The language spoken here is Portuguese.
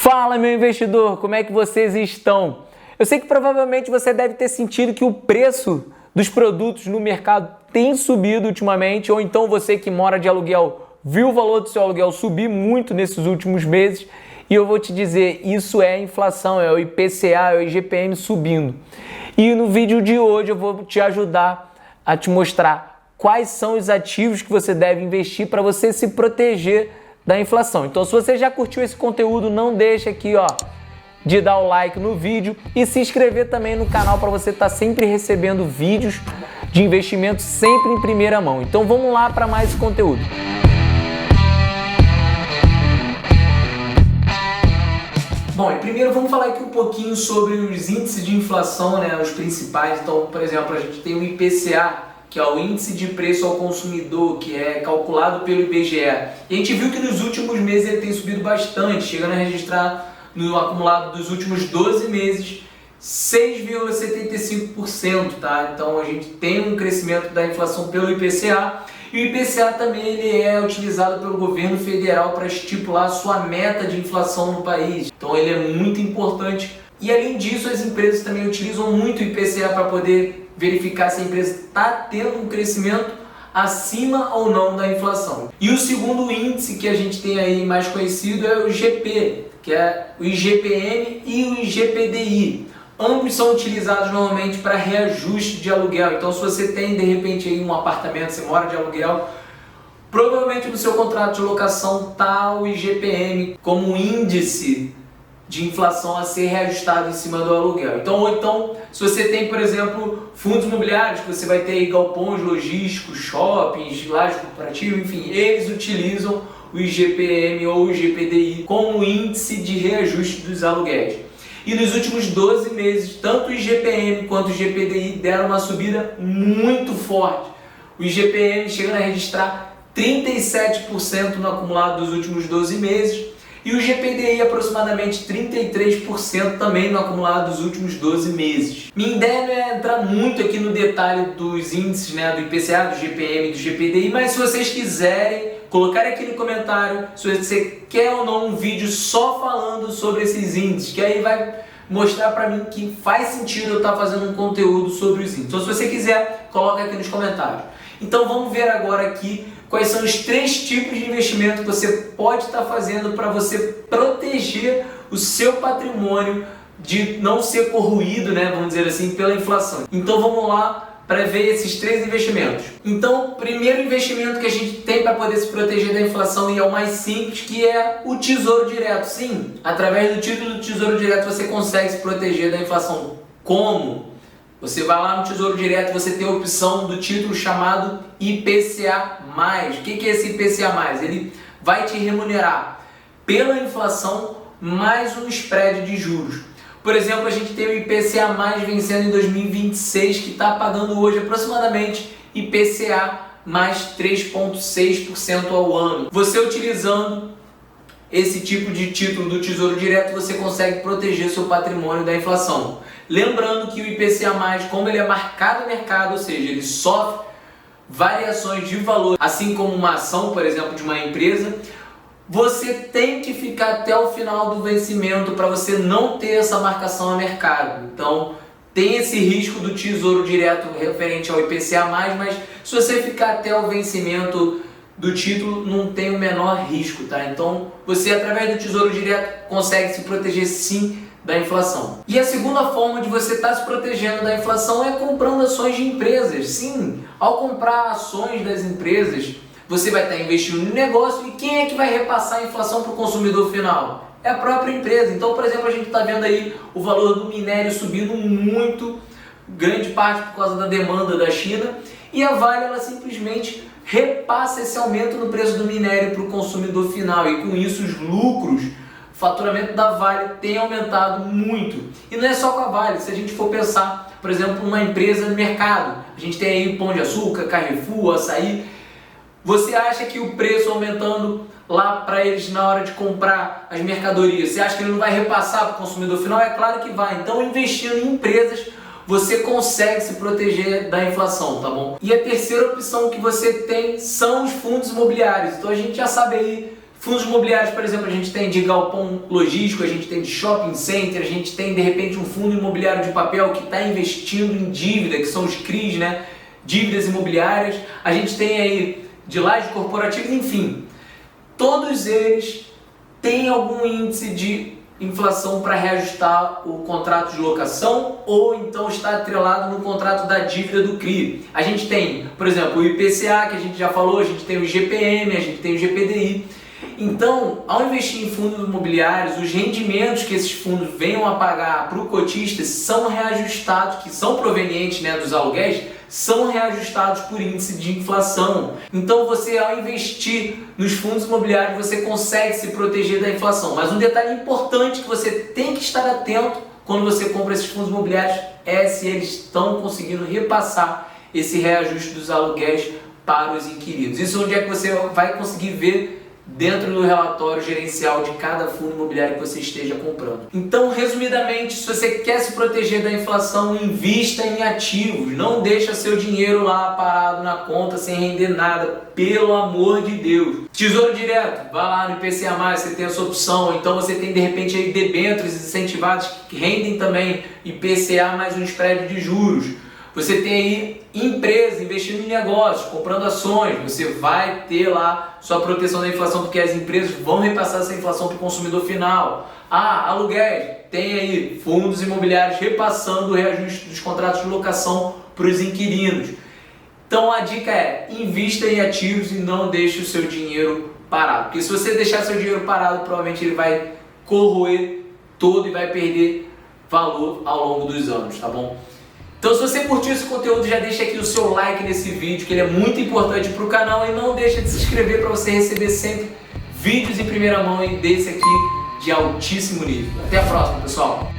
Fala, meu investidor, como é que vocês estão? Eu sei que provavelmente você deve ter sentido que o preço dos produtos no mercado tem subido ultimamente, ou então você que mora de aluguel viu o valor do seu aluguel subir muito nesses últimos meses, e eu vou te dizer, isso é a inflação, é o IPCA, é o IGPM subindo. E no vídeo de hoje eu vou te ajudar a te mostrar quais são os ativos que você deve investir para você se proteger da inflação. Então, se você já curtiu esse conteúdo, não deixa aqui, de dar o like no vídeo e se inscrever também no canal para você estar sempre recebendo vídeos de investimento sempre em primeira mão. Então, vamos lá para mais conteúdo. Bom, e primeiro vamos falar aqui um pouquinho sobre os índices de inflação, os principais. Então, por exemplo, a gente tem o IPCA, que é o Índice de Preço ao Consumidor, que é calculado pelo IBGE. E a gente viu que nos últimos meses ele tem subido bastante, chegando a registrar no acumulado dos últimos 12 meses 6,75%, tá? Então a gente tem um crescimento da inflação pelo IPCA, e o IPCA também ele é utilizado pelo governo federal para estipular a sua meta de inflação no país. Então ele é muito importante. E além disso, as empresas também utilizam muito o IPCA para poder verificar se a empresa está tendo um crescimento acima ou não da inflação. E o segundo índice que a gente tem aí mais conhecido é o IGP, que é o IGPM e o IGPDI. Ambos são utilizados normalmente para reajuste de aluguel. Então, se você tem de repente aí um apartamento, você mora de aluguel, provavelmente no seu contrato de locação está o IGPM como índice de inflação a ser reajustado em cima do aluguel. Então, se você tem, por exemplo, fundos imobiliários, que você vai ter aí galpões logísticos, shoppings, lajes corporativos, enfim, eles utilizam o IGPM ou o IGPDI como índice de reajuste dos aluguéis. E nos últimos 12 meses, tanto o IGPM quanto o IGPDI deram uma subida muito forte. O IGPM chegando a registrar 37% no acumulado dos últimos 12 meses, e o IGPDI aproximadamente 33% também no acumulado dos últimos 12 meses. Minha ideia não é entrar muito aqui no detalhe dos índices, do IPCA, do IGPM e do IGPDI, mas se vocês quiserem, colocar aqui no comentário se você quer ou não um vídeo só falando sobre esses índices, que aí vai mostrar para mim que faz sentido eu estar fazendo um conteúdo sobre os índices. Então, se você quiser, coloca aqui nos comentários. Então, vamos ver agora aqui quais são os 3 tipos de investimento que você pode estar fazendo para você proteger o seu patrimônio de não ser corroído, vamos dizer assim, pela inflação. Então vamos lá para ver esses 3 investimentos. Então, o primeiro investimento que a gente tem para poder se proteger da inflação, e é o mais simples, que é o Tesouro Direto. Sim, através do título do Tesouro Direto você consegue se proteger da inflação. Como? Você vai lá no Tesouro Direto e você tem a opção do título chamado IPCA+. O que é esse IPCA+? Ele vai te remunerar pela inflação mais um spread de juros. Por exemplo, a gente tem o IPCA+, vencendo em 2026, que está pagando hoje aproximadamente IPCA mais 3,6% ao ano. Você utilizando esse tipo de título do Tesouro Direto, você consegue proteger seu patrimônio da inflação. Lembrando que o IPCA+, como ele é marcado no mercado, ou seja, ele sofre variações de valor, assim como uma ação, por exemplo, de uma empresa, você tem que ficar até o final do vencimento para você não ter essa marcação a mercado. Então, tem esse risco do Tesouro Direto referente ao IPCA+, mas se você ficar até o vencimento do título, não tem o menor risco, tá? Então, você através do Tesouro Direto consegue se proteger sim da inflação. E a segunda forma de você estar se protegendo da inflação é comprando ações de empresas. Sim, ao comprar ações das empresas, você vai estar investindo no negócio, e quem é que vai repassar a inflação para o consumidor final? É a própria empresa. Então, por exemplo, a gente está vendo aí o valor do minério subindo muito, grande parte por causa da demanda da China, e a Vale ela simplesmente repassa esse aumento no preço do minério para o consumidor final, e com isso os lucros, o faturamento da Vale tem aumentado muito. E não é só com a Vale, se a gente for pensar, por exemplo, uma empresa no mercado, a gente tem aí o Pão de Açúcar, Carrefour, Açaí. Você acha que o preço aumentando lá para eles na hora de comprar as mercadorias, você acha que ele não vai repassar para o consumidor final? É claro que vai. Então, investindo em empresas, você consegue se proteger da inflação, tá bom? E a terceira opção que você tem são os fundos imobiliários. Então, a gente já sabe aí Fundos imobiliários, por exemplo, a gente tem de galpão logístico, a gente tem de shopping center, a gente tem de repente um fundo imobiliário de papel que está investindo em dívida, que são os CRIs, né? Dívidas imobiliárias. A gente tem aí de laje corporativa, enfim. Todos eles têm algum índice de inflação para reajustar o contrato de locação ou então está atrelado no contrato da dívida do CRI. A gente tem, por exemplo, o IPCA, que a gente já falou, a gente tem o IGPM, a gente tem o GPDI. Então, ao investir em fundos imobiliários, os rendimentos que esses fundos venham a pagar para o cotista são reajustados, que são provenientes, né, dos aluguéis, são reajustados por índice de inflação. Então você, ao investir nos fundos imobiliários, você consegue se proteger da inflação. Mas um detalhe importante que você tem que estar atento quando você compra esses fundos imobiliários é se eles estão conseguindo repassar esse reajuste dos aluguéis para os inquilinos. Isso é onde é que você vai conseguir ver dentro do relatório gerencial de cada fundo imobiliário que você esteja comprando. Então, resumidamente, se você quer se proteger da inflação, invista em ativos. Não deixa seu dinheiro lá parado na conta sem render nada, pelo amor de Deus. Tesouro Direto, vá lá no IPCA+, você tem essa opção. Então você tem de repente aí debêntures incentivadas que rendem também IPCA mais um spread de juros. Você tem aí empresas investindo em negócios, comprando ações, você vai ter lá sua proteção da inflação, porque as empresas vão repassar essa inflação para o consumidor final. Aluguéis, tem aí fundos imobiliários repassando o reajuste dos contratos de locação para os inquilinos. Então a dica é, invista em ativos e não deixe o seu dinheiro parado, porque se você deixar seu dinheiro parado, provavelmente ele vai corroer todo e vai perder valor ao longo dos anos, tá bom? Então, se você curtiu esse conteúdo, já deixa aqui o seu like nesse vídeo, que ele é muito importante para o canal, e não deixa de se inscrever para você receber sempre vídeos em primeira mão desse aqui de altíssimo nível. Até a próxima, pessoal!